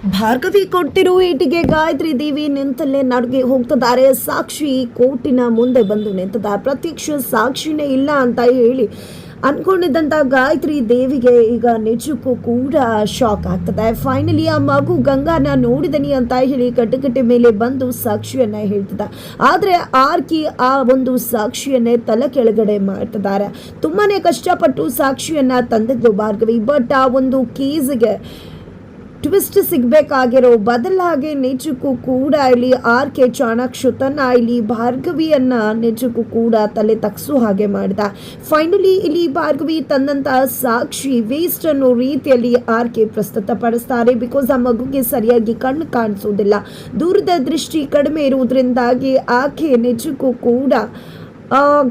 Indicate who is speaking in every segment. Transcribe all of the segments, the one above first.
Speaker 1: ಭಾರ್ಗವಿ ಕೊಟ್ಟಿರೋ ಏಟಿಗೆ ಗಾಯತ್ರಿ ದೇವಿ ನಿಂತಲ್ಲೇ ನಡುಗೆ ಹೋಗ್ತಿದ್ದಾರೆ. ಸಾಕ್ಷಿ ಕೋರ್ಟಿನ ಮುಂದೆ ಬಂದು ನಿಂತಿದ್ದಾರೆ. ಪ್ರತ್ಯಕ್ಷ ಸಾಕ್ಷಿನೇ ಇಲ್ಲ ಅಂತ ಹೇಳಿ ಅನ್ಕೊಂಡಿದ್ದಂಥ ಗಾಯತ್ರಿ ದೇವಿಗೆ ಈಗ ನಿಜಕ್ಕೂ ಕೂಡ ಶಾಕ್ ಆಗ್ತದೆ. ಫೈನಲಿ ಆ ಮಗು ಗಂಗಾನ ನೋಡಿದನಿ ಅಂತ ಹೇಳಿ ಕಟ್ಟಕಟ್ಟೆ ಮೇಲೆ ಬಂದು ಸಾಕ್ಷಿಯನ್ನ ಹೇಳ್ತಿದ್ದ. ಆದರೆ ಆರ್ಕಿ ಆ ಒಂದು ಸಾಕ್ಷಿಯನ್ನೇ ತಲೆ ಕೆಳಗಡೆ ಮಾಡ್ತಿದ್ದಾರೆ. ತುಂಬಾನೇ ಕಷ್ಟಪಟ್ಟು ಸಾಕ್ಷಿಯನ್ನ ತಂದಿದ್ದು ಭಾರ್ಗವಿ. ಬಟ್ ಆ ಒಂದು ಕೇಸ್ಗೆ ಟ್ವಿಸ್ಟ್ ಸಿಗಬೇಕಾಗಿರೋ ಬದಲಾಗಿ ನಿಜಕ್ಕೂ ಕೂಡ ಇಲ್ಲಿ ಆರ್ ಕೆ ಚಾಣಕ್ಯ ತನ್ನ ಇಲ್ಲಿ ಭಾರ್ಗವಿಯನ್ನ ನಿಜಕ್ಕೂ ಕೂಡ ತಲೆ ತಗ್ಸೋ ಹಾಗೆ ಮಾಡಿದ. ಫೈನಲಿ ಇಲ್ಲಿ ಭಾರ್ಗವಿ ತಂದಂತಹ ಸಾಕ್ಷಿ ವೇಸ್ಟ್ ಅನ್ನೋ ರೀತಿಯಲ್ಲಿ ಆರ್ ಕೆ ಪ್ರಸ್ತುತಪಡಿಸ್ತಾರೆ. ಬಿಕಾಸ್ ಆ ಮಗುಗೆ ಸರಿಯಾಗಿ ಕಣ್ಣು ಕಾಣಿಸೋದಿಲ್ಲ, ದೂರದ ದೃಷ್ಟಿ ಕಡಿಮೆ ಇರುವುದರಿಂದಾಗಿ ಆಕೆ ನಿಜಕ್ಕೂ ಕೂಡ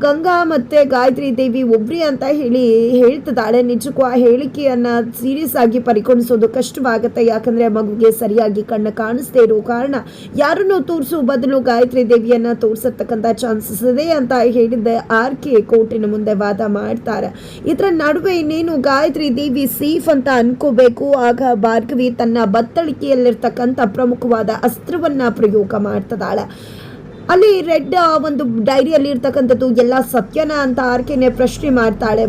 Speaker 1: ಗಂಗಾ ಮತ್ತು ಗಾಯತ್ರಿ ದೇವಿ ಒಬ್ರಿ ಅಂತ ಹೇಳಿ ಹೇಳ್ತಿದ್ದಾಳೆ. ನಿಜಕ್ಕೂ ಆ ಹೇಳಿಕೆಯನ್ನು ಸೀರಿಯಸ್ ಆಗಿ ಪರಿಗಣಿಸೋದು ಕಷ್ಟವಾಗುತ್ತೆ. ಯಾಕಂದರೆ ಮಗುಗೆ ಸರಿಯಾಗಿ ಕಣ್ಣು ಕಾಣಿಸ್ದೇ ಇರೋ ಕಾರಣ ಯಾರನ್ನು ತೋರಿಸೋ ಬದಲು ಗಾಯತ್ರಿ ದೇವಿಯನ್ನು ತೋರಿಸತಕ್ಕಂಥ ಚಾನ್ಸಸ್ ಇದೆ ಅಂತ ಹೇಳಿದ್ದೆ ಆರ್ ಕೆ ಕೋರ್ಟಿನ ಮುಂದೆ ವಾದ ಮಾಡ್ತಾರೆ. ಇದರ ನಡುವೆ ಇನ್ನೇನು ಗಾಯತ್ರಿ ದೇವಿ ಸೇಫ್ ಅಂತ ಅನ್ಕೋಬೇಕು. ಆಗ ಭಾರ್ಗವಿ ತನ್ನ ಬತ್ತಳಿಕೆಯಲ್ಲಿರ್ತಕ್ಕಂಥ ಪ್ರಮುಖವಾದ ಅಸ್ತ್ರವನ್ನು ಪ್ರಯೋಗ ಮಾಡ್ತಿದ್ದಾಳೆ. ಅಲ್ಲಿ ರೆಡ್ ಒಂದು ಡೈರಿಯಲ್ಲಿ ಇರ್ತಕ್ಕಂಥದ್ದು ಎಲ್ಲ ಸತ್ಯನ ಅಂತ ಆರ್ಕೆನ ಪ್ರಶ್ನೆ ಮಾಡ್ತಾಳೆ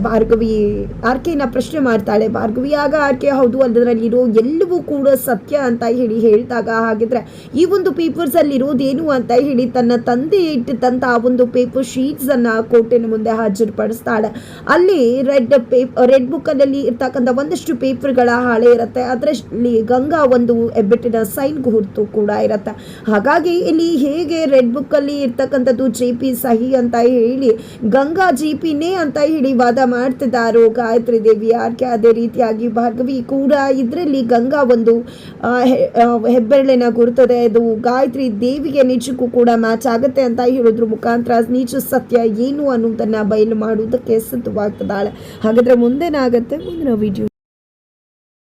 Speaker 1: ಭಾರ್ಗವಿ. ಆಗ ಆರ್ಕೆ ಹೌದು, ಅದರಲ್ಲಿರೋ ಎಲ್ಲವೂ ಕೂಡ ಸತ್ಯ ಅಂತ ಹೇಳಿ ಹೇಳಿದಾಗ, ಹಾಗಿದ್ರೆ ಈ ಒಂದು ಪೇಪರ್ಸ್ ಅಲ್ಲಿ ಇರೋದೇನು ಅಂತ ಹೇಳಿ ತನ್ನ ತಂದೆ ಇಟ್ಟಿದ್ದಂತ ಆ ಒಂದು ಪೇಪರ್ ಶೀಟ್ಸ್ ಅನ್ನ ಕೋರ್ಟಿನ ಮುಂದೆ ಹಾಜರುಪಡಿಸ್ತಾಳೆ. ಅಲ್ಲಿ ರೆಡ್ ಬುಕ್ ಅಲ್ಲಿ ಇರ್ತಕ್ಕಂಥ ಒಂದಷ್ಟು ಪೇಪರ್ಗಳ ಹಾಳೆ ಇರುತ್ತೆ. ಅದರಲ್ಲಿ ಗಂಗಾ ಒಂದು ಹೆಬ್ಬೆಟ್ಟಿನ ಸೈನ್ ಗುರುತು ಕೂಡ ಇರುತ್ತೆ. ಹಾಗಾಗಿ ಇಲ್ಲಿ ಹೇಗೆ ರೆಡ್ ಬುಕ್ ಅಲ್ಲಿ ಇರ್ತಕ್ಕಂಥದ್ದು ಜೆಪಿ ಸಹಿ ಅಂತ ಹೇಳಿ ಗಂಗಾ ಜಿಪಿನೇ ಅಂತ ಹೇಳಿ ವಾದ ಮಾಡ್ತಿದ್ದಾರೋ ಗಾಯತ್ರಿ ದೇವಿ ಆರ್ಕೆ, ಅದೇ ರೀತಿಯಾಗಿ ಭಾರ್ಗವಿ ಕೂಡ ಇದರಲ್ಲಿ ಗಂಗಾ ಒಂದು ಹೆಬ್ಬೆರಳಿನ ಗುರುತದೆ, ಇದು ಗಾಯತ್ರಿ ದೇವಿಗೆ ನಿಜಕ್ಕೂ ಕೂಡ ಮ್ಯಾಚ್ ಆಗುತ್ತೆ ಅಂತ ಹೇಳೋದ್ರ ಮುಖಾಂತರ ನಿಜ ಸತ್ಯ ಏನು ಅನ್ನೋದನ್ನ ಬಯಲು ಮಾಡುವುದಕ್ಕೆ ಸಿದ್ಧವಾಗ್ತದಾಳೆ. ಹಾಗಾದ್ರೆ ಮುಂದೇನಾಗತ್ತೆ ಮುಂದಿನ ವಿಡಿಯೋ